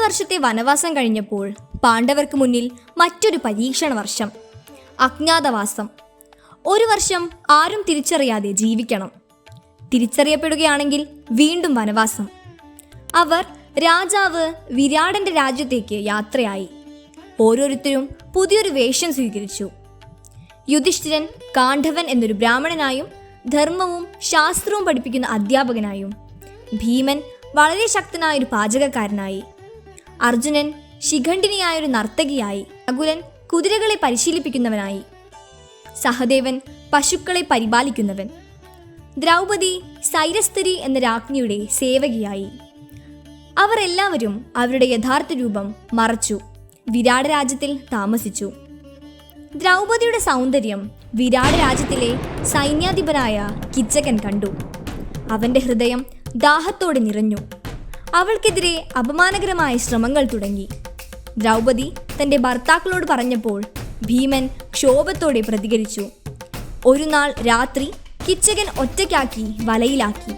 വർഷത്തെ വനവാസം കഴിഞ്ഞപ്പോൾ പാണ്ഡവർക്ക് മുന്നിൽ മറ്റൊരു പരീക്ഷണ വർഷം, അജ്ഞാതവാസം. ഒരു വർഷം ആരും തിരിച്ചറിയാതെ ജീവിക്കണം. തിരിച്ചറിയപ്പെടുകയാണെങ്കിൽ വീണ്ടും വനവാസം. അവർ രാജാവ് വിരാടന്റെ രാജ്യത്തേക്ക് യാത്രയായി. ഓരോരുത്തരും പുതിയൊരു വേഷം സ്വീകരിച്ചു. യുധിഷ്ഠിരൻ കാണ്ഡവൻ എന്നൊരു ബ്രാഹ്മണനായും ധർമ്മവും ശാസ്ത്രവും പഠിപ്പിക്കുന്ന അധ്യാപകനായും, ഭീമൻ വളരെ ശക്തനായൊരു പാചകക്കാരനായി, അർജുനൻ ശിഖണ്ഡിനിയായൊരു നർത്തകിയായി, നകുലൻ കുതിരകളെ പരിശീലിപ്പിക്കുന്നവനായി, സഹദേവൻ പശുക്കളെ പരിപാലിക്കുന്നവൻ, ദ്രൗപദി സൈരസ്തരി എന്ന രാജ്ഞിയുടെ സേവകിയായി. അവർ എല്ലാവരും അവരുടെ യഥാർത്ഥ രൂപം മറച്ചു വിരാട രാജ്യത്തിൽ താമസിച്ചു. ദ്രൗപദിയുടെ സൗന്ദര്യം വിരാട രാജ്യത്തിലെ സൈന്യാധിപനായ കിച്ചകൻ കണ്ടു. അവന്റെ ഹൃദയം ദാഹത്തോടെ നിറഞ്ഞു. അവൾക്കെതിരെ അപമാനകരമായ ശ്രമങ്ങൾ തുടങ്ങി. ദ്രൗപദി തന്റെ ഭർത്താക്കളോട് പറഞ്ഞപ്പോൾ ഭീമൻ ക്ഷോഭത്തോടെ പ്രതികരിച്ചു. ഒരു നാൾ രാത്രി കിച്ചകൻ ഒറ്റയ്ക്കാക്കി വലയിലാക്കി.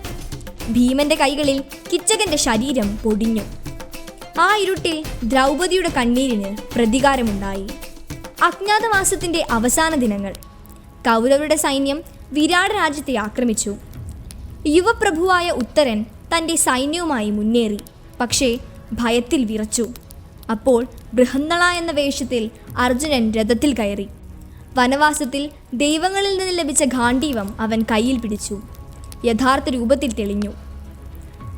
ഭീമന്റെ കൈകളിൽ കിച്ചകന്റെ ശരീരം പൊടിഞ്ഞു. ആ ഇരുട്ടിൽ ദ്രൗപദിയുടെ കണ്ണീരിന് പ്രതികാരമുണ്ടായി. അജ്ഞാതവാസത്തിന്റെ അവസാന ദിനങ്ങൾ. കൗരവരുടെ സൈന്യം വിരാട രാജ്യത്തെ ആക്രമിച്ചു. യുവപ്രഭുവായ ഉത്തരൻ തൻ്റെ സൈന്യവുമായി മുന്നേറി. പക്ഷേ ഭയത്തിൽ വിറച്ചു. അപ്പോൾ ബൃഹന്നള എന്ന വേഷത്തിൽ അർജുനൻ രഥത്തിൽ കയറി. വനവാസത്തിൽ ദൈവങ്ങളിൽ നിന്ന് ലഭിച്ച ഗാണ്ഡീവം അവൻ കയ്യിൽ പിടിച്ചു. യഥാർത്ഥ രൂപത്തിൽ തെളിഞ്ഞു.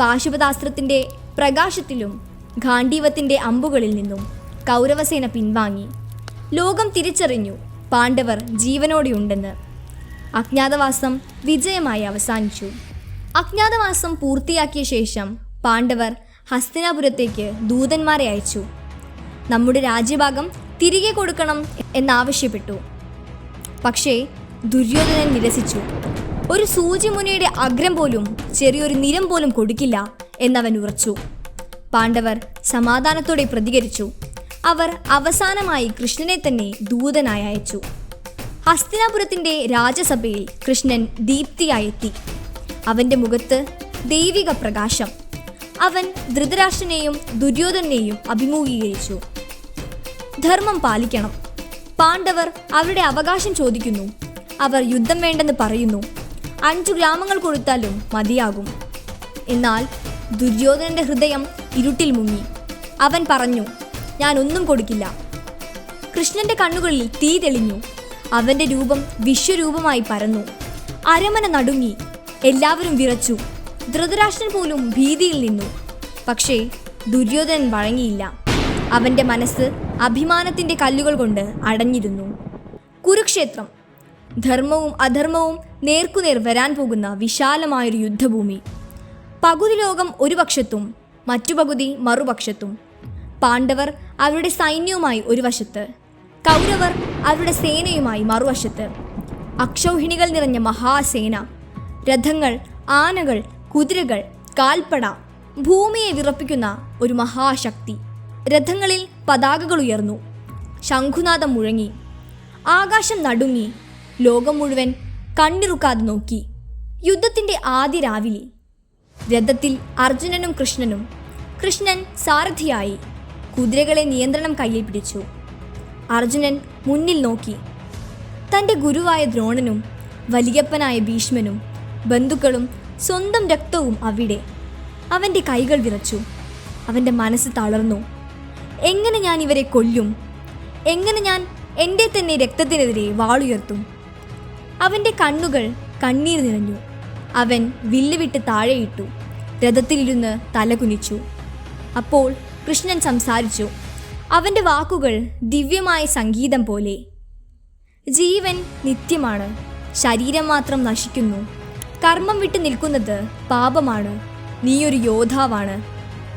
പാശുപതാസ്ത്രത്തിൻ്റെ പ്രകാശത്തിലും ഗാണ്ഡീവത്തിൻ്റെ അമ്പുകളിൽ നിന്നും കൗരവസേന പിൻവാങ്ങി. ലോകം തിരിച്ചറിഞ്ഞു പാണ്ഡവർ ജീവനോടെയുണ്ടെന്ന്. അജ്ഞാതവാസം വിജയമായി അവസാനിച്ചു. അജ്ഞാതവാസം പൂർത്തിയാക്കിയ ശേഷം പാണ്ഡവർ ഹസ്തിനാപുരത്തേക്ക് ദൂതന്മാരെ അയച്ചു. നമ്മുടെ രാജ്യഭാഗം തിരികെ കൊടുക്കണം എന്നാവശ്യപ്പെട്ടു. പക്ഷേ ദുര്യോധനൻ നിരസിച്ചു. ഒരു സൂചിമുനയുടെ അഗ്രം പോലും, ചെറിയൊരു നിരം പോലും കൊടുക്കില്ല എന്നവൻ ഉറച്ചു. പാണ്ഡവർ സമാധാനത്തോടെ പ്രതികരിച്ചു. അവർ അവസാനമായി കൃഷ്ണനെ തന്നെ ദൂതനായി അയച്ചു. ഹസ്തിനാപുരത്തിൻ്റെ രാജസഭയിൽ കൃഷ്ണൻ ദീപ്തിയായെത്തി. അവൻ്റെ മുഖത്ത് ദൈവിക പ്രകാശം. അവൻ ധൃതരാഷ്ട്രനെയും ദുര്യോധനെയും അഭിമുഖീകരിച്ചു. ധർമ്മം പാലിക്കണം. പാണ്ഡവർ അവരുടെ അവകാശം ചോദിക്കുന്നു. അവർ യുദ്ധം വേണ്ടെന്ന് പറയുന്നു. 5 ഗ്രാമങ്ങൾ കൊടുത്താലും മതിയാകും. എന്നാൽ ദുര്യോധനന്റെ ഹൃദയം ഇരുട്ടിൽ മുങ്ങി. അവൻ പറഞ്ഞു, ഞാൻ ഒന്നും കൊടുക്കില്ല. കൃഷ്ണന്റെ കണ്ണുകളിൽ തീ തെളിഞ്ഞു. അവന്റെ രൂപം വിശ്വരൂപമായി പരന്നു. അരമന നടുങ്ങി. എല്ലാവരും വിറച്ചു. ധൃതരാഷ്ട്രൻ പോലും ഭീതിയിൽ നിന്നു. പക്ഷേ ദുര്യോധനൻ വഴങ്ങിയില്ല. അവന്റെ മനസ്സ് അഭിമാനത്തിന്റെ കല്ലുകൾ കൊണ്ട് അടഞ്ഞിരുന്നു. കുരുക്ഷേത്രം. ധർമ്മവും അധർമ്മവും നേർക്കുനേർ വരാൻ പോകുന്ന വിശാലമായൊരു യുദ്ധഭൂമി. പകുതി ലോകം ഒരു പക്ഷത്തും മറ്റു പകുതി മറുപക്ഷത്തും. പാണ്ഡവർ അവരുടെ സൈന്യവുമായി ഒരു വശത്ത്, കൗരവർ അവരുടെ സേനയുമായി മറുവശത്ത്. അക്ഷൗഹിണികൾ നിറഞ്ഞ മഹാസേന. രഥങ്ങൾ, ആനകൾ, കുതിരകൾ, കാൽപ്പട. ഭൂമിയെ വിറപ്പിക്കുന്ന ഒരു മഹാശക്തി. രഥങ്ങളിൽ പതാകകൾ ഉയർന്നു. ശംഖുനാദം മുഴങ്ങി. ആകാശം നടുങ്ങി. ലോകം മുഴുവൻ കണ്ണിറുക്കാതെ നോക്കി. യുദ്ധത്തിൻ്റെ ആദ്യ രാവിലെ. രഥത്തിൽ അർജുനനും കൃഷ്ണനും. കൃഷ്ണൻ സാരഥിയായി. കുതിരകളെ നിയന്ത്രണം കയ്യിൽ പിടിച്ചു. അർജുനൻ മുന്നിൽ നോക്കി. തൻ്റെ ഗുരുവായ ദ്രോണനും വലിയപ്പനായ ഭീഷ്മനും ബന്ധുക്കളും സ്വന്തം രക്തവും അവിടെ. അവൻ്റെ കൈകൾ വിറച്ചു. അവൻ്റെ മനസ്സ് തളർന്നു. എങ്ങനെ ഞാൻ ഇവരെ കൊല്ലും? എങ്ങനെ ഞാൻ എൻ്റെ തന്നെ രക്തത്തിനെതിരെ വാളുയർത്തും? അവൻ്റെ കണ്ണുകൾ കണ്ണീർ നിറഞ്ഞു. അവൻ വില്ല് വിട്ട് താഴെയിട്ടു. രഥത്തിലിരുന്ന് തലകുനിച്ചു. അപ്പോൾ കൃഷ്ണൻ സംസാരിച്ചു. അവൻ്റെ വാക്കുകൾ ദിവ്യമായ സംഗീതം പോലെ. ജീവൻ നിത്യമാണ്. ശരീരം മാത്രം നശിക്കുന്നു. കർമ്മം വിട്ട് നിൽക്കുന്നത് പാപമാണ്. നീയൊരു യോദ്ധാവാണ്.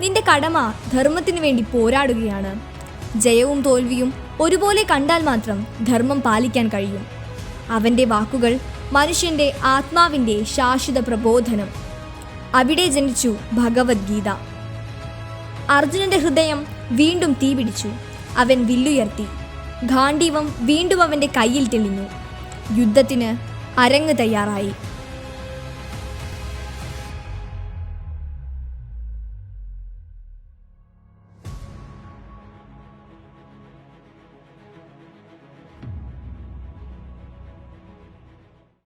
നിന്റെ കടമ ധർമ്മത്തിനു വേണ്ടി പോരാടുകയാണ്. ജയവും തോൽവിയും ഒരുപോലെ കണ്ടാൽ മാത്രം ധർമ്മം പാലിക്കാൻ കഴിയും. അവൻ്റെ വാക്കുകൾ മനുഷ്യൻ്റെ ആത്മാവിൻ്റെ ശാശ്വത പ്രബോധനം. അവിടെ ജനിച്ചു ഭഗവത്ഗീത. അർജുനന്റെ ഹൃദയം വീണ്ടും തീപിടിച്ചു. അവൻ വില്ലുയർത്തി. ഗാണ്ഡീവം വീണ്ടും അവൻ്റെ കയ്യിൽ തെളിഞ്ഞു. യുദ്ധത്തിന് അരങ്ങ് തയ്യാറായി.